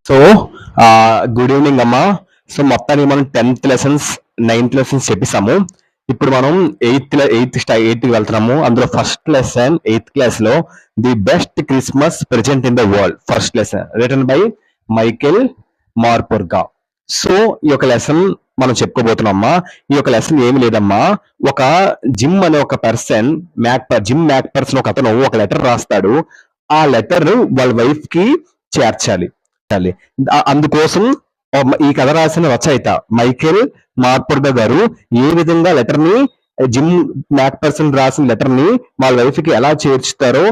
So good evening అమ్మా. So మొత్తానికి మనం 10th లెసన్స్ 9th లెసన్స్ చెప్పిస్తాము. ఇప్పుడు మనం ఎయిత్ కి వెళ్తున్నాము. అందులో ఫస్ట్ లెసన్ 8th క్లాస్ లో the best Christmas present in the world first lesson written by Michael Morpurgo. So ఈ యొక్క లెసన్ మనం చెప్పుకోబోతున్నామ్మా. ఈ యొక్క లెసన్ ఏమి లేదమ్మా, ఒక జిమ్ అనే ఒక పర్సన్ జిమ్ మ్యాక్ పర్సన్ ఒక అతను ఒక లెటర్ రాస్తాడు. ఆ లెటర్ వాళ్ళ వైఫ్ కి చేర్చాలి. అందుకోసం ఈ కథ రాసిన రచయిత మైకేల్ మార్పుర్గా గారు ఏ విధంగా లెటర్ ని జిమ్ మ్యాక్ పర్సన్ రాసిన లెటర్ ని వాళ్ళ వైఫ్ కి ఎలా చేర్చుతారో,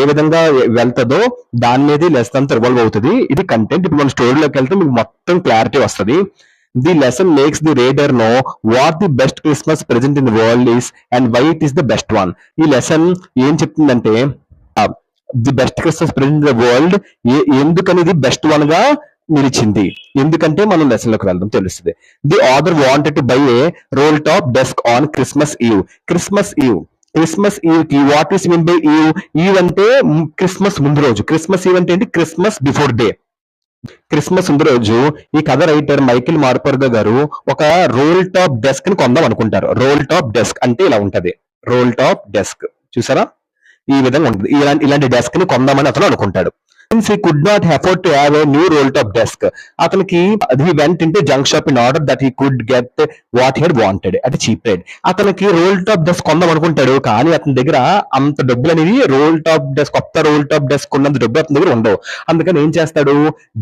ఏ విధంగా వెళ్తుందో దాని మీద లెసన్ అంతా రివాల్వ్ అవుతుంది. ఇది కంటెంట్. ఇప్పుడు మన స్టోరీలోకి వెళ్తే మీకు మొత్తం క్లారిటీ వస్తుంది. The lesson makes the reader know what the best Christmas present in the world is and why it is the best one. ఈ లెసన్ ఏం చెప్తుందంటే the best Christmas present in the world ఎందుకనేది best one గా నిలిచింది. ఎందుకంటే మనం lesson లోకి వెళ్దాం, తెలుస్తుంది. The author wanted to buy a roll top desk on Christmas Eve. Christmas Eve కి what is mean by eve? Eve అంటే క్రిస్మస్ ముందు రోజు. క్రిస్మస్ ఈవ్ అంటే ఏంటి? Christmas before day. క్రిస్మస్ ముందు రోజు ఈ కథ రైటర్ మైకేల్ మార్పుర్గా గారు ఒక రోల్ టాప్ డెస్క్ ని కొందాం అనుకుంటారు. రోల్ టాప్ డెస్క్ అంటే ఇలా ఉంటది. రోల్ టాప్ డెస్క్ చూసారా, ఈ విధంగా ఉంటుంది. ఇలాంటి డెస్క్ ని కొందామని అతను అనుకుంటాడు. Since he could not afford to have a new roll top desk, అతనికి he went into junk shop in order that he could get what he had wanted at a cheap rate. అతనికి role top desk కొందాం అనుకుంటాడు, కానీ అతని దగ్గర అంత డబ్బులు అనేది కొత్త రోల్ టాప్ డెస్క్ ఉన్నంత డబ్బులు అతని దగ్గర ఉండవు. అందుకని ఏం చేస్తాడు?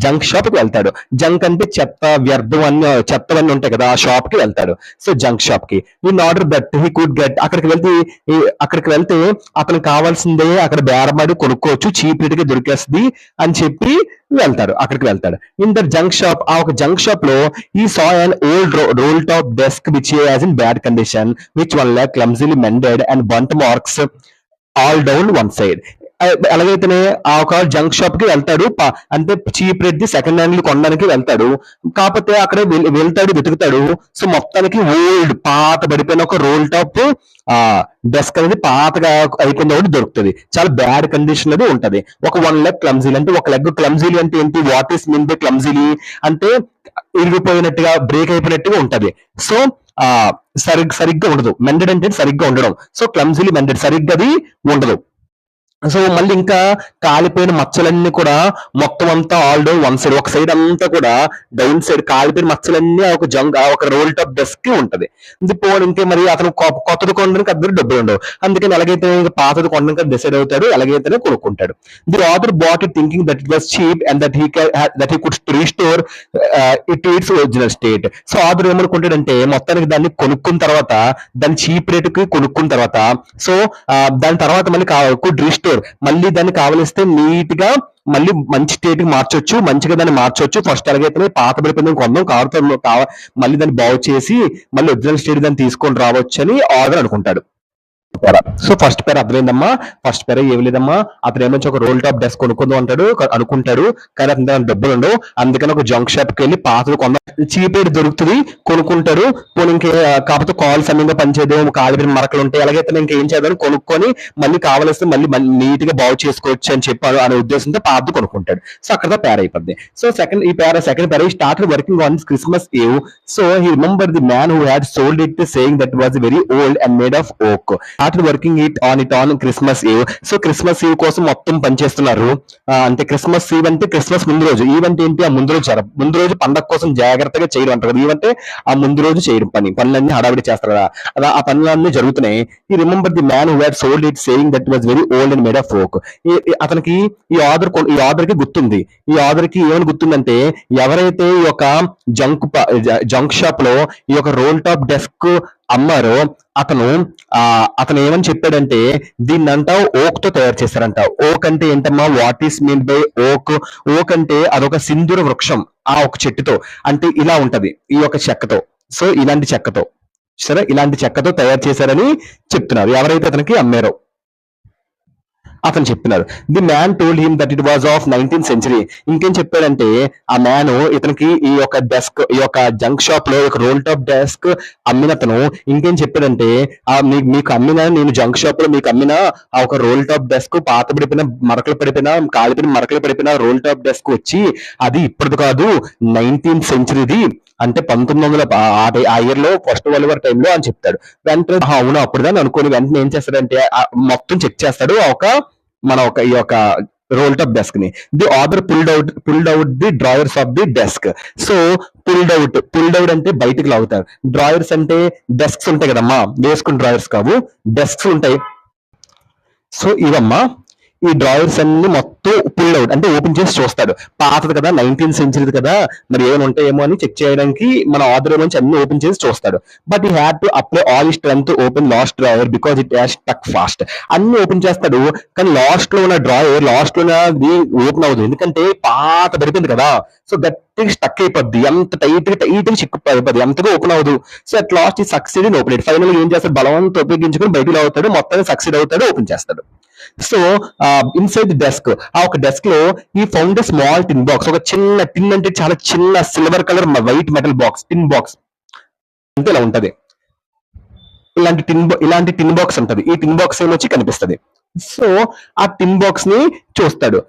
జంక్ షాప్ కి వెళ్తాడు. జంక్ అంటే చెత్త, వ్యర్థం అన్ని చెత్తవన్నీ ఉంటాయి కదా, ఆ షాప్ కి వెళ్తాడు. సో జంక్ షాప్ కి in order that he could get, అక్కడికి వెళ్తే అతనికి కావాల్సిందే అక్కడ బేరమాడి కొనుక్కోవచ్చు, చీప్ రేట్ కి దొరికేస్తుంది అని చెప్పి అక్కడికి వెళ్తాడు. ఇన్ ద జంక్ షాప్, ఆ ఒక జంక్ షాప్ లో he saw an old roll top desk which was in bad condition which one like clumsily mended and burnt marks all down one side. ఎలాగైతేనే ఆ ఒక జంక్ షాప్ కి వెళ్తాడు, అంటే cheap rate the second hand కొనడానికి వెళ్తాడు. కాకపోతే అక్కడ వెతుకుతాడు. సో మొత్తానికి ఓల్డ్ పాత పడిపోయిన ఒక రోల్ టాప్ డెస్క్ అనేది పాతగా అయిపోయింది ఒకటి దొరుకుతుంది. చాలా బ్యాడ్ కండిషన్ అది ఉంటది. ఒక 1 లెగ్ క్లమ్జీలీ అంటే ఒక లెగ్ క్లమ్జీలీ అంటే ఏంటి? వాట్ ఈస్ మీన్ బై క్లమ్జీలీ అంటే ఇరిగిపోయినట్టుగా, బ్రేక్ అయిపోయినట్టుగా ఉంటది. సో సరిగ్గా ఉండదు. మెండెడ్ అంటే సరిగ్గా ఉండడం. సో క్లమ్జీలీ మెండెడ్, సరిగ్గా అది ఉండదు. సో మళ్ళీ ఇంకా కాలిపోయిన మచ్చలన్నీ కూడా మొత్తం అంతా ఆల్ డౌన్ వన్ సైడ్, ఒక సైడ్ అంతా కూడా డౌన్ సైడ్ కాలిపోయిన మచ్చలన్నీ ఒక రోల్ టాప్ డెస్క్ కి ఉంటది. ఇది పోనీ ఇంకే మరి అతను కొత్తది కొనడానికి అద్దరు డబ్బులు ఉండవు. అందుకని ఎలాగైతే పాతది కొనడానికి డిసైడ్ అవుతాడు, ఎలాగైతేనే కొనుక్కుంటాడు. The author bought it thinking that it was cheap and that he could restore it to its original state. So author ఏమనుకుంటాడంటే మొత్తానికి దాన్ని కొనుక్కున్న తర్వాత, దాన్ని చీప్ రేట్ కి కొనుక్కున్న తర్వాత, సో దాని తర్వాత మళ్ళీ కుడ్ రీస్టోర్, మళ్ళీ దాన్ని కావలిస్తే నీట్ గా మళ్ళీ మంచి స్టేట్ కి మార్చొచ్చు, మంచిగా దాన్ని మార్చొచ్చు. ఫస్ట్ ఎలాగైతే పాత పడిపోయింది కొందాం, కారుతో మళ్ళీ దాన్ని బాగు చేసి మళ్ళీ ఒరిజినల్ స్టేట్ దాన్ని తీసుకొని రావచ్చు అని ఆర్డర్ అనుకుంటాడు. సో ఫస్ట్ పేరు అర్థమైందమ్మా. ఫస్ట్ పేరు ఏమి లేదమ్మా, అతను ఏమొచ్చి ఒక రోల్ టాప్ డెస్క్ కొనుక్కుందాం అనుకుంటాడు, కానీ అతని దగ్గర డబ్బులు ఉండవు. అందుకని ఒక జంక్ షాప్ కి వెళ్ళి పాతది కొందాం, చీప్ రేట్ దొరుకుతుంది, కొనుక్కుంటాడు. పోనీ కాకపోతే కాల్ సమయంగా పనిచేయదు, కాలిపోయిన మరకలు ఉంటాయి, ఎలాగైతే ఇంకేం చేద్దాం కొనుక్కొని మళ్ళీ కావలిస్తే మళ్ళీ నీట్ గా బాగు చేసుకోవచ్చు అని చెప్పాడు అనే ఉద్దేశంతో పాతది కొనుక్కుంటాడు. సో అక్కడ పేరు అయిపోద్ది. సో సెకండ్ పేరు started working on Christmas Eve. So he remember the man who had sold it saying that was very old and made of oak. Working it on Christmas Eve. So Christmas Eve కోసం మొత్తం పనిచేస్తున్నారు. అంటే Christmas ఈవ్ అంటే Christmas ముందు రోజు, ఈవ్ అంటే ఏంటి? ఆ ముందు రోజు పండగ కోసం జాగ్రత్తగా చేయడం అంటారు కదా. ఈవ్ అంటే ఆ ముందు రోజు చేయడం, పనులన్నీ హడావిడి చేస్తారు కదా, అలా ఆ పనులన్నీ జరుగుతున్నాయి. ఈ remember the man who had sold it saying that was very old and made of ఓక్. అతనికి ఈ ఆర్డర్ కి గుర్తుంది. ఈ ఆర్డర్ కి ఏమని గుర్తుందంటే, ఎవరైతే ఈ యొక్క జంక్ షాప్ లో ఈ యొక్క రోల్ టాప్ డెస్క్ అమ్మారో అతను ఏమని చెప్పాడంటే, దీన్నంతా ఓక్ తో తయారు చేశారంట. ఓక్ అంటే ఏంటమ్మా? వాట్ ఈస్ మీన్ బై ఓక్? ఓక్ అంటే అదొక సింధూర వృక్షం, ఆ ఒక చెట్టుతో, అంటే ఇలా ఉంటది ఈ యొక్క చెక్కతో. సో ఇలాంటి చెక్కతో, సరే ఇలాంటి చెక్కతో తయారు చేశారని చెప్తున్నారు ఎవరైతే అతనికి అమ్మారో. అతను చెప్పినారు. The man told him that it was of 19th century. ఇంకేం చెప్పాడంటే ఆ మ్యాన్ ఇతనికి ఈ యొక్క డెస్క్, ఈ యొక్క జంక్ షాప్ లో ఒక రోల్ టాప్ డెస్క్ అమ్మినతను ఇంకేం చెప్పాడంటే మీకు అమ్మిన, నేను జంక్ షాప్ లో మీకు అమ్మిన ఆ ఒక రోల్ టాప్ డెస్క్ పాత పడిపోయిన, మరకలు పడిపోయిన, కాలిపోయిన మరకలు పడిపోయిన రోల్ టాప్ డెస్క్ వచ్చి అది ఇప్పటిది కాదు, 19th సెంచరీది, అంటే 1900 ఆ ఇయర్ లో ఫస్ట్ వరల్డ్ వార్ టైంలో అని చెప్తాడు. వెంటనే అవును అప్పుడుదని అనుకోని వెంటనే ఏం చేస్తాడంటే మొత్తం చెక్ చేస్తాడు ఈ యొక్క రోల్ టాప్ డెస్క్ ని. The author pulled out the drawers of the desk. So pulled out అంటే బయటికి లాగుతారు, డ్రాయర్స్ అంటే డెస్క్స్ ఉంటాయి కదమ్మా, వేసుకుని డ్రాయర్స్ కావు, డెస్క్స్ ఉంటాయి. సో ఇవమ్మా ఈ డ్రాయర్స్ అన్ని మొత్తం పుల్ అవుట్ అంటే ఓపెన్ చేసి చూస్తాడు. పాతది కదా, 19th సెంచరీది కదా, మరి ఏమైనా ఉంటాయేమో అని చెక్ చేయడానికి మన ఆర్డర్ నుంచి అన్ని ఓపెన్ చేసి చూస్తాడు. బట్ ఈ had to apply all strength open last drawer because it has stuck fast. అన్ని ఓపెన్ చేస్తాడు కానీ లాస్ట్ లో ఉన్న డ్రాయర్ లాస్ట్ లో ఉన్నది ఓపెన్ అవ్వదు, ఎందుకంటే పాత పడిపోయింది కదా. సో గట్టిగా స్టక్ అయిపోద్ది, ఎంత టైట్ చిక్కు అయిపోద్ది, ఎంతగా ఓపెన్ అవ్వదు. సో అట్ లాస్ట్ ఈ succeed in open it. Final ఏం చేస్తాడు, బలవంతం ఉపయోగించుకుని బయటకు అవుతాడు, మొత్తాన్ని సక్సీడ్ అవుతాడు, ఓపెన్ చేస్తాడు. సో ఇన్సైడ్ ది డెస్క్, ఆ ఒక డెస్క్ లో ఈ ఫౌండ్ స్మాల్ టిన్ బాక్స్, ఒక చిన్న టిన్ అంటే చాలా చిన్న silver colour white metal box, tin box అంటే ఇలా ఉంటది. ఇలాంటి టిన్ బాక్స్ ఉంటది. ఈ టిన్ బాక్స్ ఏమొచ్చి కనిపిస్తది. సో ఆ టిన్ బాక్స్ ని చూస్తాడు.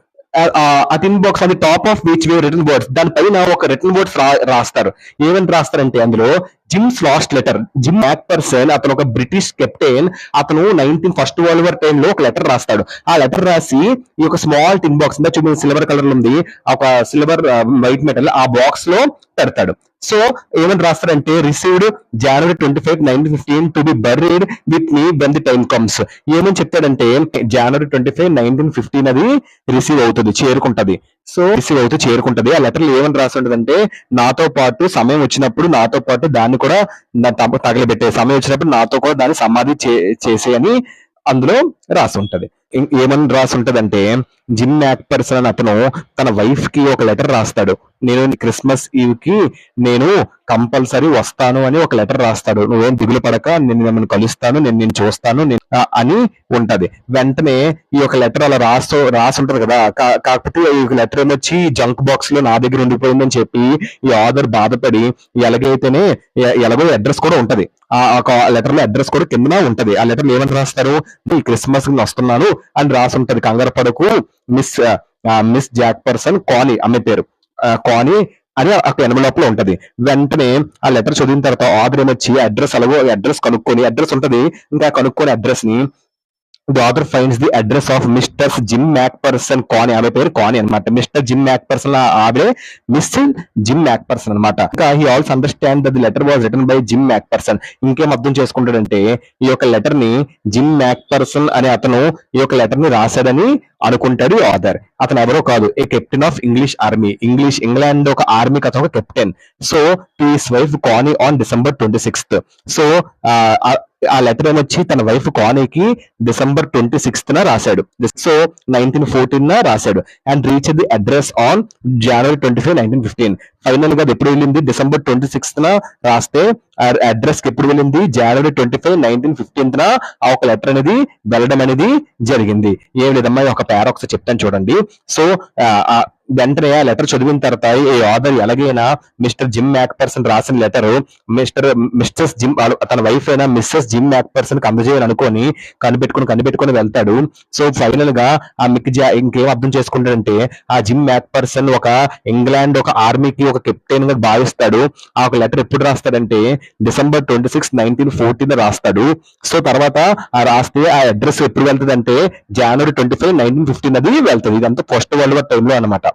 ఆ టిన్ బాక్స్ అది top of which way return words, దానిపైన ఒక రిటర్న్ వర్డ్స్ రాస్తారు. ఏమని రాస్తారంటే అందులో జిమ్స్ లాస్ట్ లెటర్. జిమ్ మ్యాక్పర్సన్ అతను ఒక బ్రిటిష్ కెప్టెన్, అతను ఫస్ట్ వరల్డ్ వార్ టైంలో ఒక లెటర్ రాస్తాడు. ఆ లెటర్ రాసి ఈ యొక్క స్మాల్ టిన్ బాక్స్ ఇందా చూపించిన సిల్వర్ కలర్ లో ఉంది, ఒక సిల్వర్ వైట్ మెటల్, ఆ బాక్స్ లో పెడతాడు. సో ఏమని రాస్తారంటే received January 25, 1915 to be buried with me when the time comes. ఏమని చెప్తాడంటే January 25, 1915 అది రిసీవ్ అవుతుంది, చేరుకుంటది. సో రిసీవ్ అవుతూ చేరుకుంటది. ఆ లెటర్ లో ఏమని రాసి ఉంటదంటే నాతో పాటు సమయం వచ్చినప్పుడు నాతో పాటు దాన్ని కూడా తగలబెట్టే, సమయం వచ్చినప్పుడు నాతో కూడా దాన్ని సమాధి చేసే అని అందులో రాసి ఉంటది. ఏమని రాసి ఉంటదంటే జిమ్ మ్యాక్పర్సన్ అని అతను తన వైఫ్ కి ఒక లెటర్ రాస్తాడు. నేను క్రిస్మస్ ఈవ్ కి నేను కంపల్సరీ వస్తాను అని ఒక లెటర్ రాస్తాడు. నువ్వేం దిగులు పడక, నేను మిమ్మల్ని కలుస్తాను, నేను చూస్తాను అని ఉంటది. వెంటనే ఈ యొక్క లెటర్ అలా రాసి ఉంటది కదా, కాకపోతే ఈ లెటర్ ఏమొచ్చి జంక్ బాక్స్ లో నా దగ్గర ఉండిపోయిందని చెప్పి ఈ ఆథర్ బాధపడి ఎలాగో అడ్రస్ కూడా ఉంటది, ఆ లెటర్ లో అడ్రస్ కూడా కింద ఉంటది. ఆ లెటర్ ఏమని రాస్తారు, ఈ క్రిస్మస్ కి వస్తున్నాను అని రాసి ఉంటది. కంగారు పడకు మిస్ జాక్పర్సన్ కానీ, ఆమె పేరు కానీ అని అక్కడ ఎన్వలప్ లో ఉంటది. వెంటనే ఆ లెటర్ చదివిన తర్వాత ఆథర్ ఏమొచ్చి అడ్రస్ కనుక్కొని, అడ్రస్ ఉంటది, ఇంకా కనుక్కొని అడ్రస్ ని the author finds the address of Mr. Jim MacPherson కానీ, ఆమె పేరు కానీ అనమాట. మిస్టర్ జిమ్ మ్యాక్పర్సన్ ఆవిడే మిస్ జిమ్ మ్యాక్పర్సన్ అనమాట. ఇంకా he also understand that the letter was written by Jim Macpherson. ఇంకేం అర్థం చేసుకుంటాడంటే ఈ యొక్క లెటర్ ని జిమ్ మ్యాక్పర్సన్ అనే అతను ఈ యొక్క లెటర్ ని రాశాడని అనుకుంటాడు ఆథర్. అతను ఎవరో కాదు, a captain of English army, England ఒక ఆర్మీకి అతను ఒక captain. So to his wife Connie on December 26th. So ఆ లెటర్ ఏమొచ్చి తన వైఫ్ కానీకి December 26th రాశాడు. సో 1914 రాశాడు. And reach the address on January 25, 1915. Final గా ఎప్పుడు వెళ్ళింది, December 26th రాస్తే అడ్రస్ కి ఎప్పుడు వెళ్ళింది, January 25, 1915 ఆ ఒక లెటర్ అనేది వెళ్ళడం అనేది జరిగింది. ఏం లేదమ్మా, ఒక పారాక్స్ చెప్తాను చూడండి. సో వెంటనే ఆ లెటర్ చదివిన తర్వాత ఈ ఆథర్ ఎలాగైనా మిస్టర్ జిమ్ మ్యాక్పర్సన్ రాసిన లెటర్ మిస్టర్స్ జిమ్, తన వైఫ్ అయినా మిస్సెస్ జిమ్ మ్యాక్పర్సన్ కి అందజేయాలని అనుకొని కనిపెట్టుకొని వెళ్తాడు. సో ఫైనల్ గా ఆ ఇంకేం అర్థం చేసుకుంటాడంటే ఆ జిమ్ మ్యాక్పర్సన్ ఒక ఇంగ్లాండ్ ఒక ఆర్మీకి ఒక కెప్టెన్ గా భావిస్తాడు. ఆ ఒక లెటర్ ఎప్పుడు రాస్తాడంటే December 26, 1914 రాస్తాడు. సో తర్వాత రాస్తే ఆ అడ్రస్ ఎప్పుడు వెళ్తుంది అంటే January 25, 1915 అది వెళ్తుంది. ఇదంతా ఫస్ట్ వరల్డ్ వార్ టైంలో అనమాట.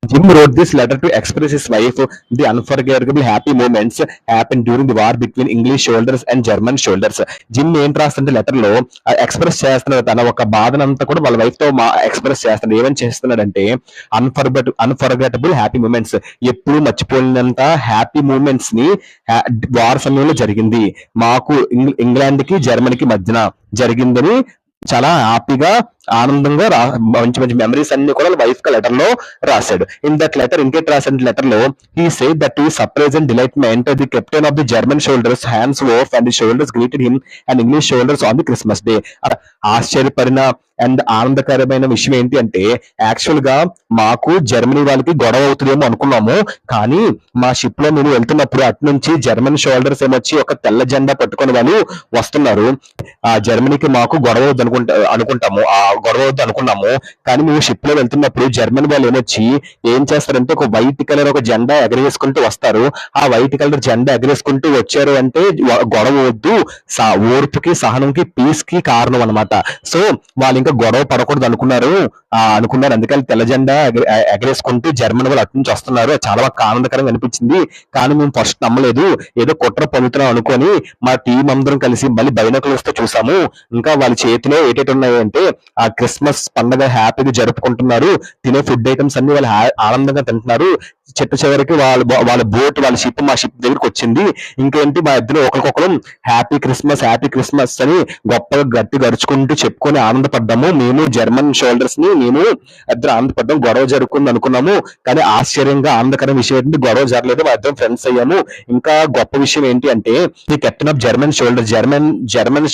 Jim wrote this letter to express his wife the unforgettable happy moments happened during the war between English soldiers and German soldiers. Gym ఏం రాస్తుంటే లెటర్ లో ఎక్స్ప్రెస్ చేస్తున్నాడు, తన ఒక బాధనంతా కూడా వాళ్ళ వైఫ్ తో ఎక్స్ప్రెస్ చేస్తున్నాడు. ఏమని చేస్తున్నాడంటే అన్ఫర్గెటబుల్ హ్యాపీ మూమెంట్స్, ఎప్పుడు మర్చిపోయినంత హ్యాపీ మూమెంట్స్ ని వార్ సమయంలో జరిగింది, మాకు ఇంగ్లాండ్ కి జర్మనీకి మధ్యన జరిగిందని చాలా హ్యాపీగా ఆనందంగా మంచి మంచి మెమరీస్ అన్ని కూడా వైఫ్ కి లెటర్ లో రాశాడు. ఇన్ దట్ లెటర్ ఇంకేట్ రాసిన లెటర్ లో he said that to surprise and delightment the captain of the German soldiers hands off and the soldiers greeted him and English soldiers on the Christmas day. ఆశ్చర్యపడిన and ఆనందకరమైన విషయం ఏంటి అంటే actual గా మాకు Germany వాళ్ళకి గొడవ అవుతుందేమో అనుకున్నాము, కానీ మా షిప్ లో మేము వెళ్తున్నప్పుడు అటు నుంచి జర్మన్ షోల్డర్స్ ఏమొచ్చి ఒక తెల్ల జెండా పట్టుకొని వాళ్ళు వస్తున్నారు. ఆ జర్మనీకి మాకు గొడవ వద్దు అనుకుంటాము, ఆ గొడవ వద్దు అనుకున్నాము, కానీ మేము షిప్ లో వెళ్తున్నప్పుడు జర్మనీ వాళ్ళు ఏమొచ్చి ఏం చేస్తారంటే ఒక వైట్ కలర్ ఒక జెండా ఎగరేసుకుంటూ వస్తారు. ఆ వైట్ కలర్ జెండా ఎగరేసుకుంటూ వచ్చారు అంటే గొడవ వద్దు, ఓర్పుకి సహనంకి పీస్ కి కారణం అనమాట. సో వాళ్ళు ఇంకా గొడవ పడకూడదు అనుకున్నారు. అందుకని తెల్ల జెండా ఎగరేసుకుంటూ జర్మన్ వాళ్ళు అటు నుంచి వస్తున్నారు. చాలా ఆనందకరంగా అనిపించింది, కానీ మేము ఫస్ట్ నమ్మలేదు, ఏదో కుట్ర పొందుతున్నాం అనుకొని మా టీం అందరం కలిసి మళ్ళీ బైనాకులర్స్ తో చూసాము. ఇంకా వాళ్ళ చేతిలో ఏటేటి ఉన్నాయంటే ఆ క్రిస్మస్ పండుగ హ్యాపీగా జరుపుకుంటున్నారు, తినే ఫుడ్ ఐటమ్స్ అన్ని వాళ్ళు ఆనందంగా తింటున్నారు. చెట్టు చివరికి వాళ్ళ బోట్ వాళ్ళ షిప్ మా షిప్ దగ్గరికి వచ్చింది. ఇంకేంటి మా ఇద్దరు ఒకరికొకరు హ్యాపీ క్రిస్మస్ అని గొప్పగా గట్టి గడుచుకుంటూ చెప్పుకొని ఆనందపడ్డాము. మేము జర్మన్ షోల్డర్స్ ని మేము ఇద్దరు ఆనందపడ్డాం. గొడవ జరుగుతుంది అనుకున్నాము, కానీ ఆశ్చర్యంగా ఆనందకరమైన విషయం ఏంటంటే గొడవ జరగలేదు, మా ఇద్దరం ఫ్రెండ్స్ అయ్యాము. ఇంకా గొప్ప విషయం ఏంటి అంటే the captain of German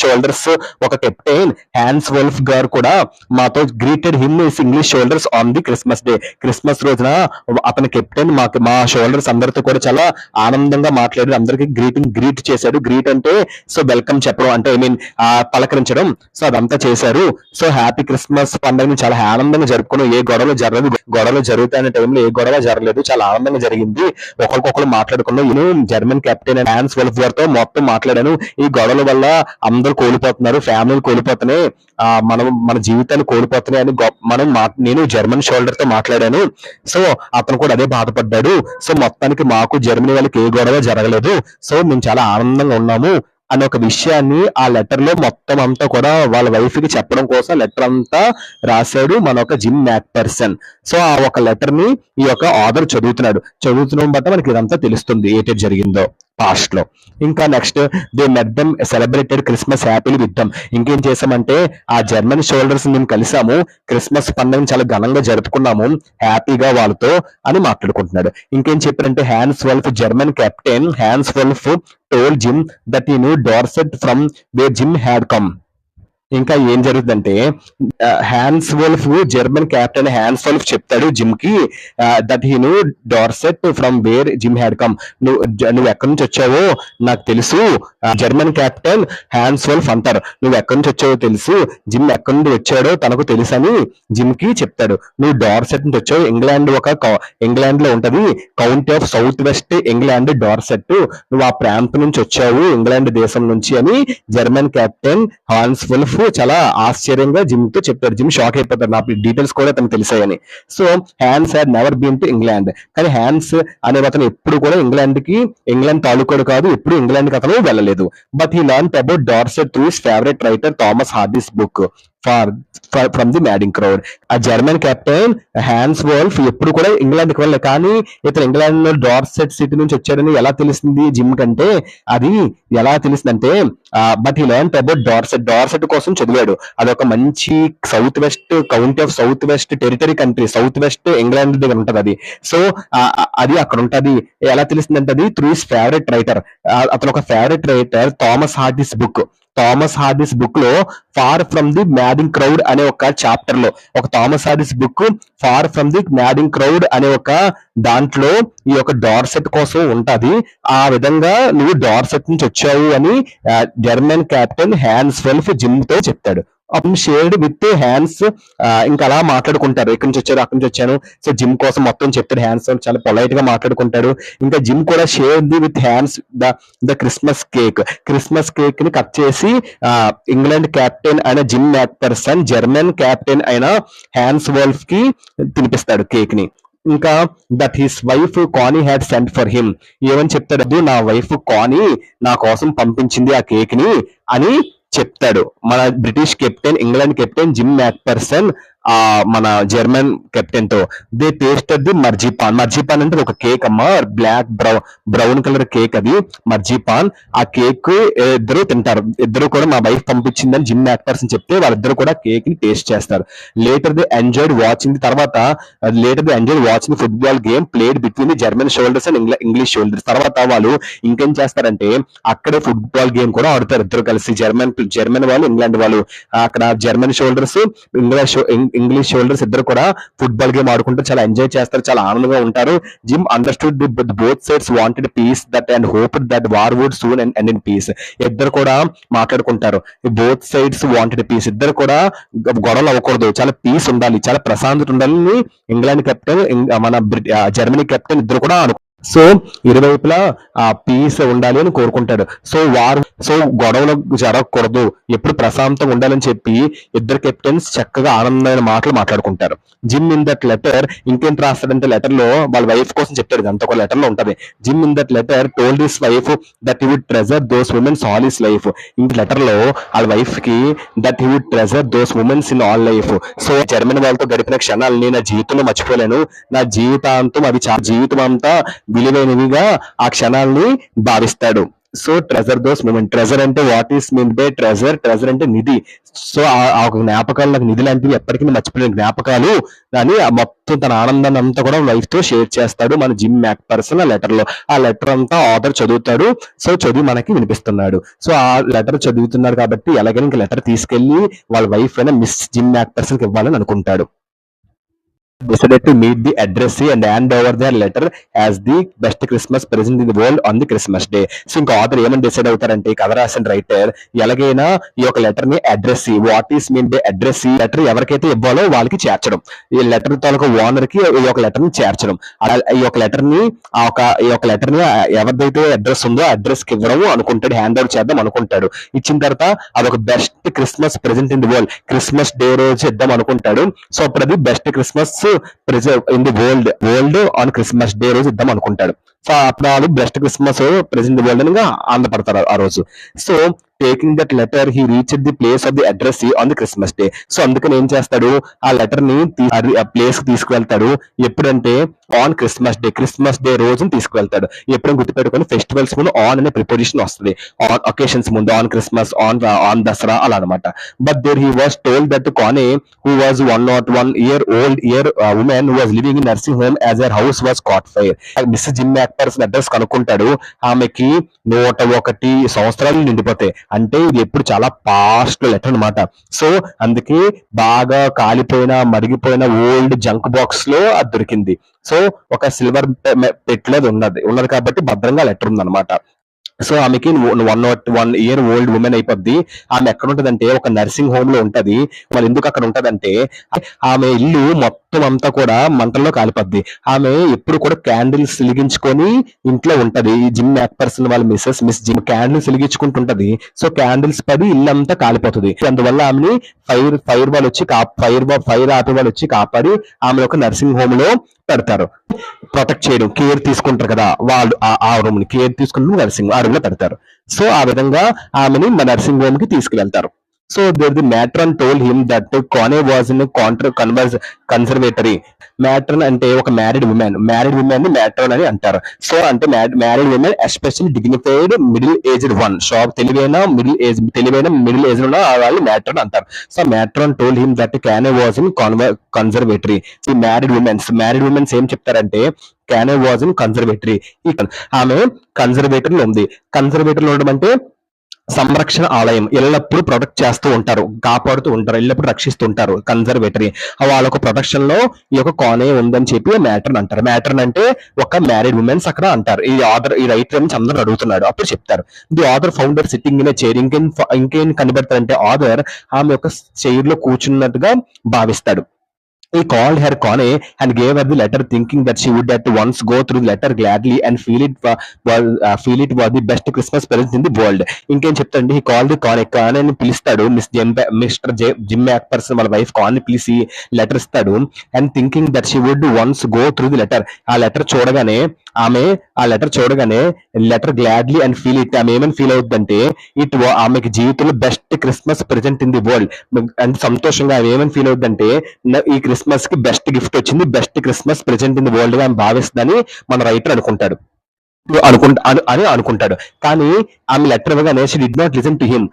shoulders ఒక కెప్టెన్ హ్యాన్స్ వోల్ఫ్ గారు కూడా మాతో greeted him is English soldiers on the Christmas day. Christmas రోజున అతని కెప్టెన్ మా షోల్డర్స్ అందరితో కూడా చాలా ఆనందంగా మాట్లాడి అందరికి గ్రీట్ చేశాడు. గ్రీట్ అంటే సో వెల్కమ్ చెప్పడం అంటే ఐ మీన్ పలకరించడం, సో అదంతా చేశారు. సో హ్యాపీ క్రిస్మస్ పండుగని చాలా ఆనందంగా జరుపుకున్నాం. ఏ గొడవలు జరగలేదు, గొడవలు జరుగుతాయనే టైంలో ఏ గొడవ జరగలేదు, చాలా ఆనందంగా జరిగింది. ఒకరికొకరు మాట్లాడుకున్నాం. నేను జర్మన్ కెప్టెన్ హ్యాన్స్ వోల్ఫ్ గారితో మొత్తం మాట్లాడాను. ఈ గొడవల వల్ల అందరూ కోల్పోతున్నారు, ఫ్యామిలీలు కోల్పోతున్నాయి, మన జీవితాన్ని కోల్పోతున్నాయి అని నేను జర్మన్ షోల్డర్ తో మాట్లాడాను. సో అతను కూడా అదే బాధపడ్డాడు. సో మొత్తానికి మాకు జర్మనీ వాళ్ళకి ఏ గొడవ జరగలేదు, సో మేము చాలా ఆనందంగా ఉన్నాము అనే ఒక విషయాన్ని ఆ లెటర్ లో మొత్తం అంతా కూడా వాళ్ళ వైఫ్ కి చెప్పడం కోసం లెటర్ అంతా రాశాడు మన ఒక జిమ్ మ్యాక్పర్సన్. సో ఆ ఒక లెటర్ ని ఈ యొక్క ఆథర్ చదువుతున్నాం బట్ట మనకి ఇదంతా తెలుస్తుంది ఏంటి జరిగిందో పాస్ట్ లో. ఇంకా next they met them celebrated Christmas happily with them. ఇంకేం చేసామంటే ఆ జర్మన్ షోల్డర్స్ మేము కలిసాము, క్రిస్మస్ పండుగను చాలా ఘనంగా జరుపుకున్నాము హ్యాపీగా వాళ్ళతో అని మాట్లాడుకుంటున్నాడు. ఇంకేం చెప్పారంటే Hans Wolf German captain Hans Wolf told Jim that he knew Dorset from where Jim had come. ఇంకా ఏం జరుగుతుందంటే Hans Wolf German captain Hans Wolf చెప్తాడు జిమ్ కి that he knew Dorset from where Jim had come. నువ్వు ఎక్కడి నుంచి వచ్చావో నాకు తెలుసు. జర్మన్ కెప్టెన్ హ్యాన్స్ వోల్ఫ్ అంటారు, నువ్వు ఎక్కడి నుంచి వచ్చావో తెలుసు, జిమ్ ఎక్కడి నుండి వచ్చాడో తనకు తెలుసు అని జిమ్ కి చెప్తాడు. నువ్వు డార్సెట్ నుంచి వచ్చావు, ఇంగ్లాండ్ లో ఉంటది county of south west England Dorset, నువ్వు ఆ ప్రాంతం నుంచి వచ్చావు ఇంగ్లాండ్ దేశం నుంచి అని జర్మన్ కెప్టెన్ హ్యాన్స్ వోల్ఫ్ చాలా ఆశ్చర్యంగా జిమ్ తో చెప్తారు. జిమ్ షాక్ అయిపోతారు, నా డీటెయిల్స్ కూడా తనకు తెలిసాయని. So Hans had never been to England, కానీ హ్యాన్స్ అనే అతను ఎప్పుడు కూడా ఇంగ్లాండ్ తాలూకాడు కాదు, ఎప్పుడు ఇంగ్లాండ్ కి అతను వెళ్ళలేదు. But he learn about Dorset through his favourite writer Thomas Hardy's book from the madding crowd. ఆ జర్మన్ కెప్టెన్ హ్యాన్స్ వోల్ఫ్ ఎప్పుడు కూడా ఇంగ్లాండ్ కి వెళ్ళలేదు, కానీ ఇతను ఇంగ్లాండ్ లో డార్సెట్ సిటీ నుంచి వచ్చాడని ఎలా తెలిసింది జిమ్ కంటే, అది ఎలా తెలిసిందంటే బట్ హీ లెర్న్ అబౌట్ డార్సెట్ కోసం చదివాడు. అదొక మంచి south west county of south west territory country, south west England దగ్గర ఉంటది అది. సో అది అక్కడ ఉంటది. ఎలా తెలిసిందంటే అది త్రూ హిస్ ఫేవరెట్ రైటర్, అతను ఒక favourite writer Thomas Hardy's book లో far from the madding crowd అనే ఒక చాప్టర్ లో, ఒక Thomas Hardy's book far from the madding crowd అనే ఒక దాంట్లో ఈ యొక్క డార్సెట్ కోసం ఉంటది. ఆ విధంగా నువ్వు డార్సెట్ నుంచి వచ్చావు అని German captain Hans wolf gym తో చెప్తాడు. అప్పుడు షేర్డ్ విత్ హ్యాన్స్, ఇంకా అలా మాట్లాడుకుంటారు, ఎక్కడి నుంచి వచ్చారు అక్కడి నుంచి వచ్చాను. సో జిమ్ కోసం మొత్తం చెప్తాడు హ్యాన్స్, చాలా పొలైట్ గా మాట్లాడుకుంటాడు. ఇంకా జిమ్ కూడా shared with Hans the Christmas cake ని కట్ చేసి ఇంగ్లాండ్ కెప్టెన్ అయిన జిమ్ మ్యాక్పర్సన్ జర్మన్ కెప్టెన్ అయిన హ్యాన్స్ వోల్ఫ్ కి తినిపిస్తాడు కేక్ ని. ఇంకా that his wife Connie had sent for him, ఏమని చెప్తాడు, నా వైఫ్ కానీ నా కోసం పంపించింది ఆ కేక్ ని అని చెప్తాడు మన British captain England captain Jim Macpherson మన జర్మన్ కెప్టెన్ తో. They tasted the marzipan. Marzipan అంటే ఒక కేక్ అమ్మా, బ్లాక్ బ్రౌన్ కలర్ కేక్ అది మర్జిపాన్. ఆ కేక్ ఇద్దరు తింటారు. ఇద్దరు కూడా మా వైఫ్ పంపించిందని జిమ్ యాక్టర్స్ అని చెప్తే వాళ్ళిద్దరు కూడా కేక్ ని టేస్ట్ చేస్తారు. లేటర్ దే ఎంజాయ్డ్ వాచింగ్ తర్వాత later they enjoyed watching football game played between the German shoulders and English shoulders. తర్వాత వాళ్ళు ఇంకేం చేస్తారంటే అక్కడే ఫుట్బాల్ గేమ్ కూడా ఆడతారు ఇద్దరు కలిసి. జర్మన్ వాళ్ళు, ఇంగ్లాండ్ వాళ్ళు. అక్కడ జర్మన్ షోల్డర్స్, ఇంగ్లీష్ షోల్డర్స్ ఇద్దరు కూడా ఫుట్బాల్ గేమ్ ఆడుకుంటూ చాలా ఎంజాయ్ చేస్తారు, చాలా ఆనందంగా ఉంటారు. Jim understood both sides wanted peace that and hoped that war would soon and end in peace. ఇద్దరు కూడా మాట్లాడుకుంటారు. బోత్ సైడ్స్ వాంటెడ్ పీస్, ఇద్దరు కూడా గొడవలు అవ్వకూడదు, చాలా పీస్ ఉండాలి, చాలా ప్రశాంతత ఉండాలని ఇంగ్లాండ్ కెప్టెన్, మన జర్మనీ కెప్టెన్ ఇద్దరు కూడా సో ఇరువైపులా ఆ పీస్ ఉండాలి అని కోరుకుంటాడు. సో గొడవలు జరగకూడదు, ఎప్పుడు ప్రశాంతంగా ఉండాలని చెప్పి ఇద్దరు కెప్టెన్స్ చక్కగా ఆనందమైన మాటలు మాట్లాడుకుంటారు. జిమ్ ఇన్ దట్ లెటర్ ఇంకేం రాస్తాడంటే లెటర్ లో వాళ్ళ వైఫ్ కోసం చెప్తాడు. అంత ఒక లెటర్ లో ఉంటది. Jim in that letter told his wife that he would treasure those womens all his life. ఇంక లెటర్ లో వాళ్ళ వైఫ్ కి that he would treasure those womens in all life. So Germany వాళ్ళతో గడిపిన క్షణాలని నా జీవితంలో మర్చిపోలేను, నా జీవితాంతం అవి జీవితం అంతా విలువైనవిగా ఆ క్షణాలని భావిస్తాడు. So treasure those moment. Treasure అంటే what is mean by treasure? Treasure అంటే నిధి. సో ఆ జ్ఞాపకాలు నాకు నిధి లాంటివి, ఎప్పటికీ మర్చిపోలేని జ్ఞాపకాలు అని మొత్తం తన ఆనందాన్ని అంతా కూడా వైఫ్ తో షేర్ చేస్తాడు మన జిమ్ మ్యాక్ పర్సన్. ఆ లెటర్ లో ఆ లెటర్ అంతా ఆథర్ చదువుతాడు. సో చదివి మనకి వినిపిస్తున్నాడు. సో ఆ లెటర్ చదువుతున్నాడు కాబట్టి ఎలాగైనా ఇంకా లెటర్ తీసుకెళ్లి వాళ్ళ వైఫ్ అయినా మిస్ జిమ్ మ్యాక్ పర్సన్ కి ఇవ్వాలని అనుకుంటాడు. Decided to meet the addressee and hand over their letter as the best Christmas present in the world on the Christmas day. So ఇంకా ఆథర్ ఏమని డిసైడ్ అవుతారంటే, కథ రాసిన రైటర్ ఎలాగైనా ఈ యొక్క లెటర్ ని addressee, what is mean by addressee, letter ఎవరికైతే ఇవ్వాలో వాళ్ళకి చేర్చడం, ఈ లెటర్ తాలూకా ఓనర్ కి ఈ యొక్క లెటర్ ని చేర్చడం, ఈ యొక్క లెటర్ ని ఎవరిదైతే అడ్రస్ ఉందో అడ్రస్ కి ఇవ్వడం అనుకుంటాడు, హ్యాండ్ ఓవర్ చేద్దాం అనుకుంటాడు. ఇచ్చిన తర్వాత అదొక best Christmas present in the world, Christmas day రోజు ఇద్దాం అనుకుంటాడు. సో అప్పుడు అది best Christmas present in the world on Christmas day రోజు ఇద్దాం అనుకుంటాడు. సో అప్పుడు వాళ్ళు best Christmas present the world అని ఆనందపడతారు ఆ రోజు. So taking that letter he reached the place of the address on the Christmas day. So అందుకని ఏం చేస్తాడు, ఆ లెటర్ ని ప్లేస్ కి తీసుకువెళ్తాడు. ఎప్పుడంటే ఆన్ క్రిస్మస్ డే రోజుని తీసుకువెళ్తాడు. ఎప్పుడైనా గుర్తుపెట్టుకుని ఫెస్టివల్స్ ముందు ఆన్ అనే ప్రిపోజిషన్ వస్తుంది, ఆన్ ఒకేషన్స్ ముందు, ఆన్ క్రిస్మస్, ఆన్ దసరా అలా అనమాట. But there he was told that Connie who was 101-year-old woman who was living in nursing home as her house was caught fire. Mister Jim యాక్టర్స్ address కనుక్కుంటాడు. ఆమెకి 101 సంవత్సరాలు నిండిపోతాయి. అంటే ఇది ఎప్పుడు చాలా పాస్ట్ లెటర్ అనమాట. సో అందుకే బాగా కాలిపోయిన, మరిగిపోయిన ఓల్డ్ జంక్ బాక్స్ లో అది దొరికింది. సో ఒక సిల్వర్ పెట్లో ఉన్నది కాబట్టి భద్రంగా లెటర్ ఉందన్నమాట. సో ఆమెకి 101-year-old ఉమెన్ అయిపోద్ది. ఆమె ఎక్కడ ఉంటదంటే ఒక నర్సింగ్ హోమ్ లో ఉంటది. వాళ్ళు ఎందుకు అక్కడ ఉంటదంటే ఆమె ఇల్లు మొత్తం అంతా కూడా మంటల్లో కాలిపోద్ది. ఆమె ఎప్పుడు కూడా క్యాండిల్స్ వెలిగించుకొని ఇంట్లో ఉంటది. ఈ జిమ్ యాక్ పర్సన్ వాళ్ళ మిస్ జిమ్ క్యాండిల్స్ వెలిగించుకుంటుంటది. సో క్యాండిల్స్ పడి ఇల్లు అంతా కాలిపోతుంది. అందువల్ల ఆమెని ఫైర్ వాళ్ళు వచ్చి ఫైర్ ఆపే వాళ్ళు వచ్చి కాపాడి ఆమె ఒక నర్సింగ్ హోమ్ లో పెడతారు. ప్రొటెక్ట్ చేయడం, కేర్ తీసుకుంటారు కదా వాళ్ళు, ఆ రూమ్ ని కేర్ తీసుకుంటూ నర్సింగ్ ఆ రూమ్ లో పెడతారు. సో ఆ విధంగా ఆమెని మా నర్సింగ్ హోమ్ కి తీసుకువెళ్తారు. So the matron told him that Connie was in a conservatory. Matron అంటే ఒక మ్యారీడ్ ఉమెన్ ని మ్యాట్రన్ అని అంటారు. సో అంటే married women especially dignified middle aged one, తెలివైన మిడిల్ ఏజ్ ఉన్న వాళ్ళు మ్యాట్రన్ అంటారు. So matron told him that కానే వాజ్ ఇన్ కన్జర్వేటరీ. ఈ మ్యారీడ్ ఉమెన్స్ ఏం చెప్తారంటే కానే వాజ్ ఇన్ కన్జర్వేటరీ. ఆమె కన్జర్వేటరీ లో ఉంది. కన్జర్వేటరీ లో ఉండడం అంటే సంరక్షణ ఆలయం, ఎల్లప్పుడూ ప్రొటెక్ట్ చేస్తూ ఉంటారు, కాపాడుతూ ఉంటారు, ఎల్లప్పుడూ రక్షిస్తూ ఉంటారు. కన్జర్వేటరీ వాళ్ళకు ప్రొటెక్షన్ లో ఈ యొక్క కానే ఉందని చెప్పి మ్యాట్రన్ అంటారు. మ్యాట్రన్ అంటే ఒక మ్యారీడ్ ఉమెన్స్ అక్కడ అంటారు. ఈ రైటర్ నుంచి అందరూ అడుగుతున్నాడు. అప్పుడు చెప్తారు, the author founder sitting in chair. ఇంకేం కనిపెడతారంటే ఆథర్ ఆమె యొక్క చైర్ లో కూర్చున్నట్టుగా భావిస్తాడు. He called her Connie and gave her the letter, thinking that she would at once go through the letter gladly and feel it was the best Christmas present in the world. ఇంకేం చెప్తాండి, he called Connie అని పిలుస్తాడు. Mister Jim యాక్ person వాళ్ళ వైఫ్ Connie పిలిచి letter ఇస్తాడు. And thinking that she would once go through the letter. ఆ letter చూడగానే ఆమె ఆ లెటర్ చూడగానే letter gladly and feel it, ఆమె ఏమని ఫీల్ అవుతుందంటే ఆమెకి జీవితంలో best Christmas present in the world. అంటే సంతోషంగా ఆమె ఏమని ఫీల్ అవుతుందంటే ఈ క్రిస్మస్ కి బెస్ట్ గిఫ్ట్ వచ్చింది, best Christmas present in the world గా ఆమె భావిస్తుందని మన రైటర్ అనుకుంటాడు. అని అనుకుంటాడు. కానీ ఆమె లెటర్ ఇవ్వగానే she did not listen to him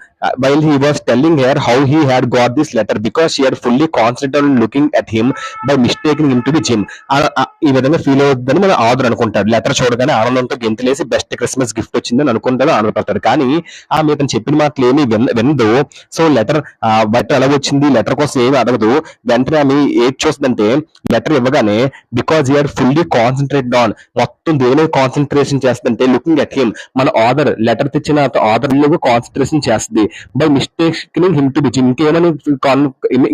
while he was telling her how he had got this letter because she had fully concentrated on looking at him by mistaking him to be Jim. ఈ విధంగా feel అవుతుందని మన author అనుకుంటాడు. Letter చూడగానే ఆనందంతో గెంతులేసి best Christmas gift వచ్చిందని అనుకుంటాడు, ఆనందపడతాడు. కానీ ఆమె ఇతను చెప్పిన మాటలు ఏమి వినదు. సో లెటర్ ఎలా వచ్చింది, లెటర్ కోసం ఏమి అడగదు. వెంటనే ఆమె ఏది చూస్తుందంటే లెటర్ ఇవ్వగానే because he had fully concentrated on, మొత్తం దేని కాన్సన్ట్రేషన్ చేస్తుంటే లుకింగ్ అట్ హిమ్, మన ఆథర్ లెటర్ తెచ్చిన ఆథర్ కాన్సన్ట్రేషన్ చేస్తుంది. By mistaking him to be gym.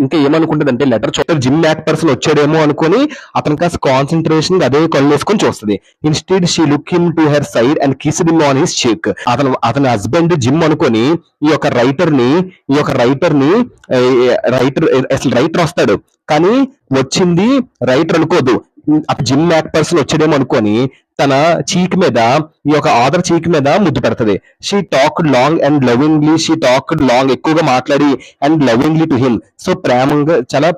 ఇంకా ఏమనుకుంటుంది లెటర్ చూస్తే జిమ్ మ్యాక్ పర్సన్ వచ్చాడేమో అనుకుని అతను కాస్త కాన్సన్ట్రేషన్ అదే కళ్ళు వేసుకొని చూస్తుంది. Instead she look him to her side and kiss him on his cheek. అతని హస్బెండ్ జిమ్ అనుకొని ఈ యొక్క రైటర్ ని అసలు రైటర్ వస్తాడు కానీ వచ్చింది రైటర్ అనుకోదు, జిమ్ మ్యాక్ పర్సన్ వచ్చాడేమో అనుకొని తన చీక్ మీద ఈ యొక్క ఆథర్ చీక్ మీద ముద్దు పెడుతుంది. She talked long and lovingly, ఎక్కువగా మాట్లాడి and lovingly to him. So చాలా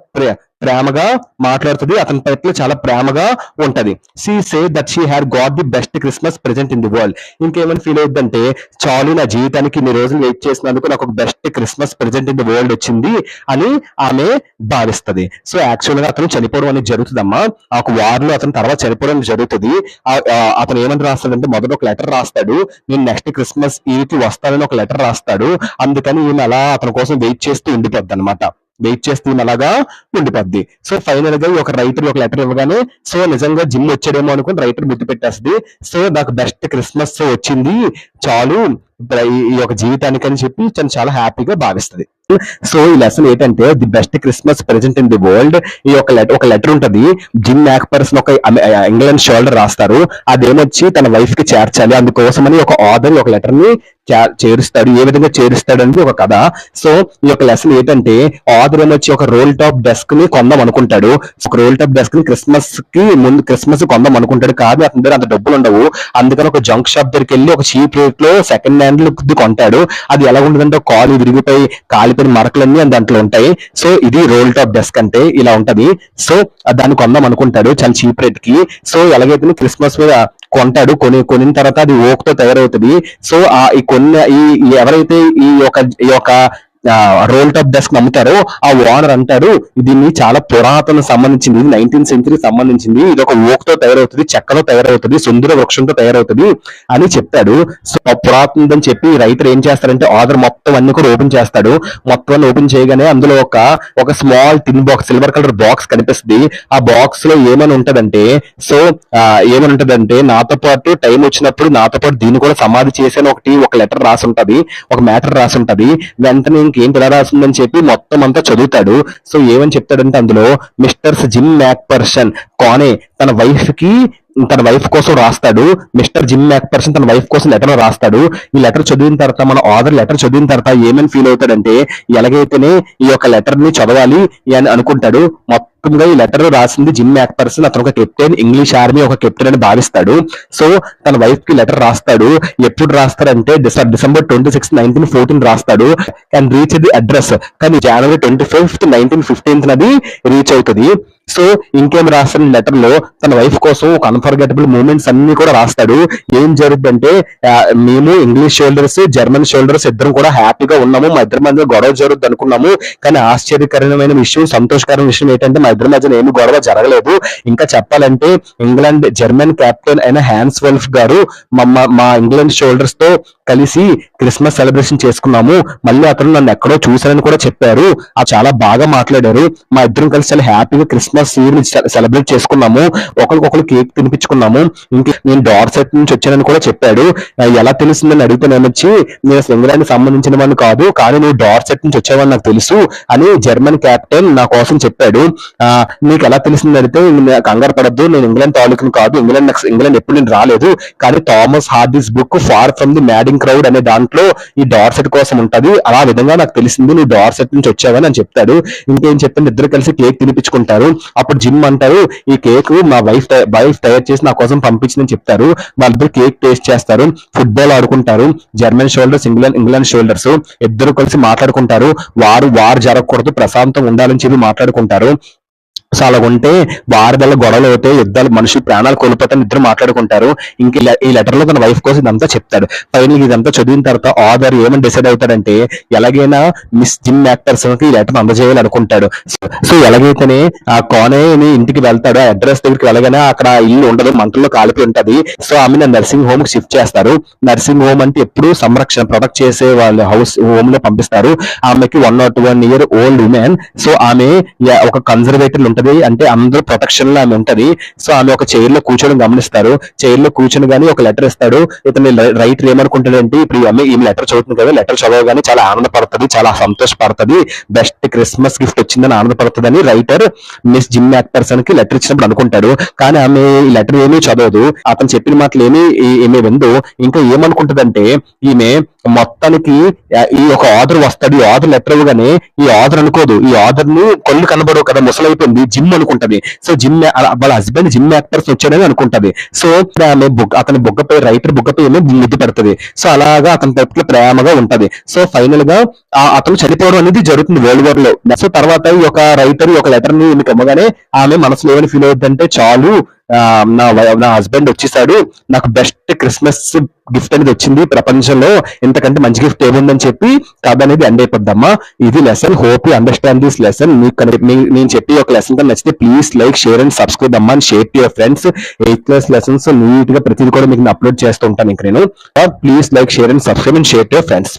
ప్రేమగా మాట్లాడుతుంది, అతని పట్ల చాలా ప్రేమగా ఉంటది. She say that she had got the best Christmas present in the world. ఇంకేమైనా ఫీల్ అవుతుందంటే చాలు, నా జీవితానికి ఇన్ని రోజులు వెయిట్ చేసినందుకు నాకు ఒక best Christmas present in the world వచ్చింది అని ఆమె భావిస్తుంది. సో యాక్చువల్ గా అతను చనిపోవడం అనేది జరుగుతుందమ్మా. ఆ ఒక వారంలో అతను తర్వాత చనిపోవడం జరుగుతుంది. అతను ఏమని రాస్తాడంటే మొదట ఒక లెటర్ రాస్తాడు, నేను నెక్స్ట్ క్రిస్మస్ ఈవ్ కి వస్తానని ఒక లెటర్ రాస్తాడు. అందుకని ఈమె అలా అతని కోసం వెయిట్ చేస్తూ ఉండిపోద్ది అనమాట. అలాగా ఉండిపోద్ది. సో ఫైనల్ గా ఒక రైటర్ ఒక లెటర్ ఇవ్వగానే సో నిజంగా జిమ్ వచ్చాడేమో అనుకుని రైటర్ ముద్దు పెట్టేస్తుంది. సో నాకు బెస్ట్ క్రిస్మస్ వచ్చింది చాలు ఈ యొక్క జీవితానికి అని చెప్పి తను చాలా హ్యాపీగా భావిస్తుంది. సో ఈ లెసన్ ఏంటంటే the best Christmas present in the world. ఈ ఒక లెటర్ ఉంటది, జిమ్ మ్యాక్ పర్సన్ ఒక ఇంగ్లాండ్ షోల్డర్ రాస్తారు, అదేమొచ్చి తన వైఫ్ కి చేర్చాలి, అందుకోసమని ఒక ఆథర్ ఒక లెటర్ ని చేరుస్తాడు. ఏ విధంగా చేరుస్తాడు అనేది ఒక కథ. సో ఈ యొక్క లెసన్ ఏంటంటే ఆథర్ ఏమొచ్చి ఒక రోల్ టాప్ డెస్క్ ని కొందాం అనుకుంటాడు. ఒక రోల్ టాప్ డెస్క్ ని క్రిస్మస్ కొందాం అనుకుంటాడు, కానీ అతని దగ్గర అంత డబ్బులు ఉండవు. అందుకని ఒక జంక్ షాప్ దగ్గరికి వెళ్ళి ఒక చీప్ రేట్ లో సెకండ్ హ్యాండ్ కొంటాడు. అది ఎలా ఉంటుందంటే కాలు విరిగిపోయి కాలిపోయిన మరకలన్నీ దాంట్లో ఉంటాయి. సో ఇది రోల్ టాప్ డెస్క్ అంటే ఇలా ఉంటది. సో దాన్ని కొందాం అనుకుంటాడు చాలా చీప్ రేట్ కి. సో ఎలాగైతే క్రిస్మస్ మీద కొంటాడు, కొనిన తర్వాత అది ఓక్ తో తయారవుతుంది. సో ఎవరైతే ఈ యొక్క రోల్ టాప్ డెస్క్ అమ్ముతారో ఆ ఓనర్ అంటాడు దీన్ని చాలా పురాతన సంబంధించింది, 19th century సంబంధించింది, ఇది ఒక ఓక్ తో తయారవుతుంది, చెక్కతో తయారవుతుంది, సుందర వృక్షంతో తయారవుతుంది అని చెప్తాడు. సో పురాతనదని చెప్పి రైటర్ ఏం చేస్తారంటే ఆథర్ మొత్తం అన్ని కూడా ఓపెన్ చేస్తాడు. మొత్తం ఓపెన్ చేయగానే అందులో ఒక స్మాల్ టిన్ బాక్స్, సిల్వర్ కలర్ బాక్స్ కనిపిస్తుంది. ఆ బాక్స్ లో ఏమని ఉంటదంటే నాతో పాటు టైం వచ్చినప్పుడు నాతో పాటు దీన్ని కూడా సమాధి చేసిన ఒక లెటర్ రాసి ఉంటది, ఒక మ్యాటర్ రాసి ఉంటది. వెంటనే ఇంకేంటి ఎలా రాసిందని చెప్పి మొత్తం అంతా చదువుతాడు. సో ఏమని చెప్తాడంటే అందులో మిస్టర్ జిమ్ మ్యాక్ పర్సన్ కానే తన వైఫ్ కోసం రాస్తాడు. మిస్టర్ జిమ్ మ్యాక్ పర్సన్ తన వైఫ్ కోసం లెటర్ రాస్తాడు. ఈ లెటర్ చదివిన తర్వాత మన ఆథర్ లెటర్ చదివిన తర్వాత ఏమని ఫీల్ అవుతాడంటే ఎలాగైతేనే ఈ యొక్క లెటర్ ని చదవాలి అని అనుకుంటాడు. మొత్తంగా ఈ లెటర్ రాసింది జిమ్ మ్యాక్ పర్సన్, అతను ఒక కెప్టెన్, ఇంగ్లీష్ ఆర్మీ ఒక కెప్టెన్ అని భావిస్తాడు. సో తన వైఫ్ కి లెటర్ రాస్తాడు. ఎప్పుడు రాస్తాడంటే December 26, 1914 రాస్తాడు. అండ్ రీచ్ ది అడ్రస్, కానీ January 25, 1915 అది రీచ్ అవుతుంది. సో ఇంకేం రాస్తాడు లెటర్ లో తన వైఫ్ కోసం ఒక అన్ఫర్గెటబుల్ మూమెంట్స్ అన్ని కూడా రాస్తాడు. ఏం జరుగుతుందంటే మేము ఇంగ్లీష్ షోల్డర్స్ జర్మన్ షోల్డర్స్ ఇద్దరం కూడా హ్యాపీగా ఉన్నాము, మా ఇద్దరి మధ్య గొడవ జరుగుద్ది అనుకున్నాము, కానీ ఆశ్చర్యకరమైన విషయం, సంతోషకరమైన విషయం ఏంటంటే మా ఇద్దరి మధ్య ఏమి గొడవ జరగలేదు. ఇంకా చెప్పాలంటే ఇంగ్లాండ్ జర్మన్ కెప్టెన్ అయిన హ్యాన్స్ వల్ఫ్ గారు మా ఇంగ్లాండ్ షోల్డర్స్ తో కలిసి క్రిస్మస్ సెలబ్రేషన్ చేసుకున్నాము, మళ్ళీ అతను నన్ను ఎక్కడో చూశారని కూడా చెప్పారు, చాలా బాగా మాట్లాడారు, మా ఇద్దరం కలిసి చాలా హ్యాపీగా క్రిస్మస్ సెలబ్రేట్ చేసుకున్నాము, ఒకరికొకరు కేక్ తినిపించుకున్నాము, ఇంక నేను డార్సెట్ నుంచి వచ్చానని కూడా చెప్పాడు. ఎలా తెలిసిందని అడిగితే నేను వచ్చి నేను ఇంగ్లాండ్ సంబంధించిన వాడిని కాదు, కానీ నువ్వు డార్సెట్ నుంచి వచ్చేవాడిని నాకు తెలుసు అని జర్మన్ కెప్టెన్ నా కోసం చెప్పాడు. నీకు ఎలా తెలిసిందని అడిగితే కంగారు పడద్దు, నేను ఇంగ్లాండ్ తాలూకుని కాదు, ఇంగ్లాండ్ ఎప్పుడు నేను రాలేదు, కానీ Thomas Hardy's book far from the madding crowd అనే దాంట్లో ఈ డార్సెట్ కోసం ఉంటది, అలా విధంగా నాకు తెలిసింది నువ్వు డార్సెట్ నుంచి వచ్చావని అని చెప్తాడు. ఇంకేం చెప్తాను, ఇద్దరు కలిసి కేక్ తినిపించుకుంటారు. అప్పుడు జిమ్ అంటారు, ఈ కేక్ మా వైఫ్ తయారు చేసి నా కోసం పంపించిందని చెప్తారు. వాళ్ళిద్దరు కేక్ టేస్ట్ చేస్తారు, ఫుట్బాల్ ఆడుకుంటారు, జర్మన్ షోల్డర్స్ ఇంగ్లాండ్ షోల్డర్స్ ఇద్దరు కలిసి మాట్లాడుకుంటారు. వారు జరగకూడదు, ప్రశాంతంగా ఉండాలని చెప్పి మాట్లాడుకుంటారు. సో అలా ఉంటే వారిదల్ల గొడవలు అవుతాయి, యుద్ధాలు, మనుషులు ప్రాణాలు కోల్పోతారు, ఇద్దరు మాట్లాడుకుంటారు. ఇంక ఈ లెటర్ లో తన వైఫ్ కోసం ఇదంతా చెప్తాడు. ఫైనల్ ఇదంతా చదివిన తర్వాత ఆథర్ ఏమని డిసైడ్ అవుతాడంటే ఎలాగైనా మిస్ జిమ్ యాక్టర్స్ కి ఈ లెటర్ అందజేయాలి అనుకుంటాడు. సో ఎలాగైతేనే ఆ కోనేని ఇంటికి వెళ్తాడు. ఆ అడ్రస్ దగ్గరికి వెళ్ళగానే అక్కడ ఇల్లు ఉండదు, మంటల్లో కాలిపోయి ఉంటది. సో ఆమె నర్సింగ్ హోమ్ కి షిఫ్ట్ చేస్తారు. నర్సింగ్ హోమ్ అంటే ఎప్పుడు సంరక్షణ ప్రొటెక్ట్ చేసే వాళ్ళు హౌస్ హోమ్ లో పంపిస్తారు. ఆమెకి 101 year ఓల్డ్ ఉమెన్. సో ఆమె ఒక కన్జర్వేటివ్ ఉంటది, అంటే అందరూ ప్రొటెక్షన్ లో ఆమె ఉంటది. సో ఆమె ఒక చైర్ లో కూర్చొని గమనిస్తారు. చైర్ లో కూర్చొని గానీ ఒక లెటర్ ఇస్తాడు. ఇతను రైటర్ ఏమనుకుంటాడంటే ఇప్పుడు ఈమె లెటర్ చదువుతుంది కదా, లెటర్ చదవగానే చాలా ఆనందపడుతుంది, చాలా సంతోషపడుతుంది, బెస్ట్ క్రిస్మస్ గిఫ్ట్ వచ్చిందని ఆనందపడుతుందని రైటర్ మిస్ జిమ్ యాక్టర్సన్ కి లెటర్ ఇచ్చినప్పుడు అనుకుంటాడు. కానీ ఆమె ఈ లెటర్ ఏమీ చదవదు, అతను చెప్పిన మాటలు ఏమీ విందు. ఇంకా ఏమనుకుంటదంటే ఈమె మొత్తానికి ఈ ఒక ఆర్డర్ వస్తాడు, ఈ ఆర్డర్ లెటర్ ఇవ్వగానే ఈ ఆర్డర్ అనుకోదు, ఈ ఆర్డర్ ని కళ్ళు కనబడవు కదా, ముసలైపోయింది, జిమ్ అనుకుంటది. సో వాళ్ళ హస్బెండ్ జిమ్ యాక్టర్స్ వచ్చాడని అనుకుంటది. సో ఆమె అతని బుగ్గపై, రైటర్ బుగ్గపై ఏమో ముద్దు పెడుతుంది. సో అలాగా అతని పట్ల ప్రేమగా ఉంటది. సో ఫైనల్ గా అతను చనిపోవడం అనేది జరుగుతుంది వరల్డ్ వార్ లో. సో తర్వాత ఈ యొక్క రైటర్ ఈ యొక్క లెటర్ ని మీకు ఇవ్వగానే ఆమె మనసులో ఏమని ఫీల్ అవుతుందంటే చాలు, నా హస్బెండ్ వచ్చేసాడు, నాకు బెస్ట్ క్రిస్మస్ గిఫ్ట్ అనేది వచ్చింది ప్రపంచంలో, ఇంతకంటే మంచి గిఫ్ట్ ఏముందని చెప్పి కథ అనేది ఎండ్ అయిపోద్దమ్మా. ఇది lesson. Hope you understand this lesson. నేను చెప్పి ఒక లెసన్ కన్నా నచ్చితే please like, share and subscribe అమ్మా, and share to your friends. 8th class lessons neat గా ప్రతిదీ కూడా మీకు అప్లోడ్ చేస్తూ ఉంటాను ఇంక నేను. Please like, share and subscribe and share to your friends.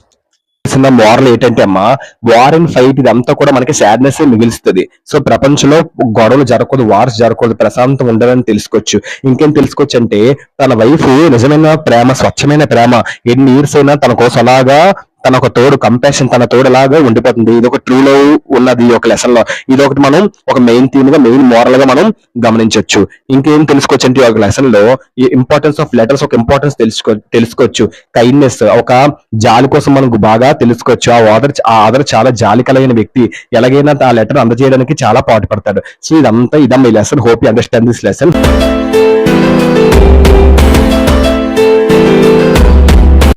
Moral ఏంటంటే అమ్మా, వార్ అండ్ ఫైట్ ఇదంతా కూడా మనకి సాడ్నెస్ మిగిలిస్తుంది. సో ప్రపంచంలో గొడవలు జరగకూడదు, వార్స్ జరగకూడదు, ప్రశాంతంగా ఉండాలని తెలుసుకోవచ్చు. ఇంకేం తెలుసుకోవచ్చు అంటే తన వైఫ్ నిజమైన ప్రేమ, స్వచ్ఛమైన ప్రేమ, ఎన్ని ఇయర్స్ అయినా తన కోసం అలాగా తన ఒక తోడు, కంపాషన్, తన తోడు లాగా ఉండిపోతుంది. ఇది ఒక ట్రూ లవ్ ఉన్నది ఒక లెసన్ లో. ఇది ఒకటి మనం ఒక మెయిన్ థీమ్ గా, మెయిన్ మోరల్ గా మనం గమనించవచ్చు. ఇంకేం తెలుసుకోవచ్చు అంటే ఒక లెసన్ లో ఈ ఇంపార్టెన్స్ ఆఫ్ లెటర్స్ ఒక ఇంపార్టెన్స్ తెలుసుకోవచ్చు. కైండ్నెస్, ఒక జాలి కోసం మనం బాగా తెలుసుకోవచ్చు. ఆ ఆదర్ చాలా జాలి కలిగిన వ్యక్తి, ఎలాగైనా ఆ లెటర్ అందజేయడానికి చాలా పాటుపడతాడు. సో ఇదమ్మా ఈ lesson. Hope you understand this lesson.